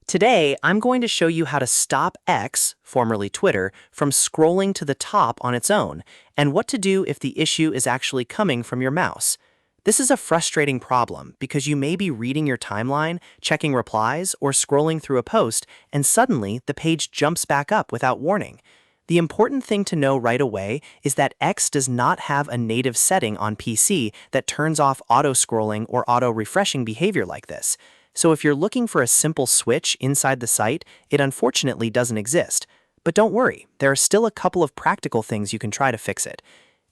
Today, I'm going to show you how to stop X, formerly Twitter, from scrolling to the top on its own, and what to do if the issue is actually coming from your mouse. This is a frustrating problem because you may be reading your timeline, checking replies, or scrolling through a post, and suddenly the page jumps back up without warning. The important thing to know right away is that X does not have a native setting on PC that turns off auto-scrolling or auto-refreshing behavior like this. So if you're looking for a simple switch inside the site, it unfortunately doesn't exist. But don't worry, there are still a couple of practical things you can try to fix it.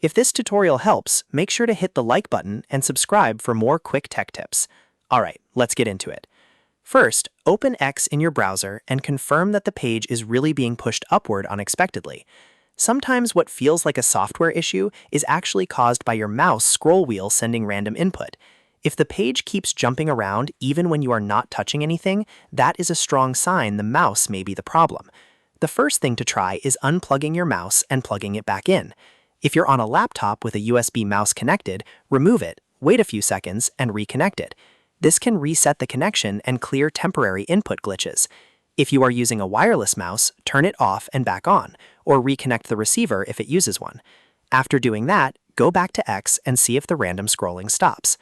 If this tutorial helps, make sure to hit the like button and subscribe for more quick tech tips. Alright, let's get into it. First, open X in your browser and confirm that the page is really being pushed upward unexpectedly. Sometimes what feels like a software issue is actually caused by your mouse scroll wheel sending random input. If the page keeps jumping around even when you are not touching anything, that is a strong sign the mouse may be the problem. The first thing to try is unplugging your mouse and plugging it back in. If you're on a laptop with a USB mouse connected, remove it, wait a few seconds, and reconnect it. This can reset the connection and clear temporary input glitches. If you are using a wireless mouse, turn it off and back on, or reconnect the receiver if it uses one. After doing that, go back to X and see if the random scrolling stops.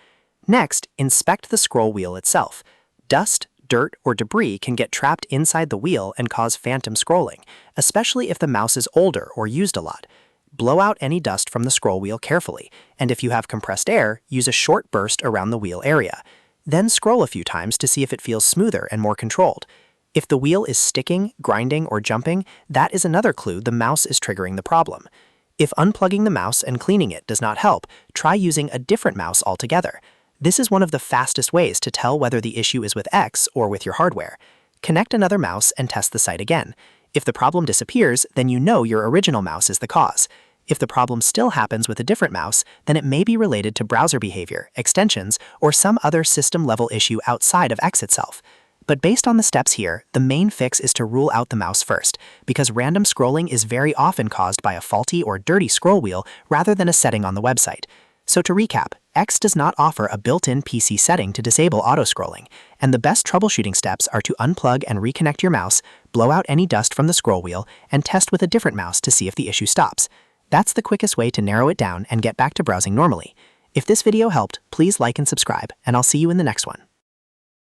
Next, inspect the scroll wheel itself. Dust, dirt, or debris can get trapped inside the wheel and cause phantom scrolling, especially if the mouse is older or used a lot. Blow out any dust from the scroll wheel carefully, and if you have compressed air, use a short burst around the wheel area. Then scroll a few times to see if it feels smoother and more controlled. If the wheel is sticking, grinding, or jumping, that is another clue the mouse is triggering the problem. If unplugging the mouse and cleaning it does not help, try using a different mouse altogether. This is one of the fastest ways to tell whether the issue is with X or with your hardware. Connect another mouse and test the site again. If the problem disappears, then you know your original mouse is the cause. If the problem still happens with a different mouse, then it may be related to browser behavior, extensions, or some other system-level issue outside of X itself. But based on the steps here, the main fix is to rule out the mouse first, because random scrolling is very often caused by a faulty or dirty scroll wheel rather than a setting on the website. So to recap, X does not offer a built-in PC setting to disable auto-scrolling, and the best troubleshooting steps are to unplug and reconnect your mouse, blow out any dust from the scroll wheel, and test with a different mouse to see if the issue stops. That's the quickest way to narrow it down and get back to browsing normally. If this video helped, please like and subscribe, and I'll see you in the next one.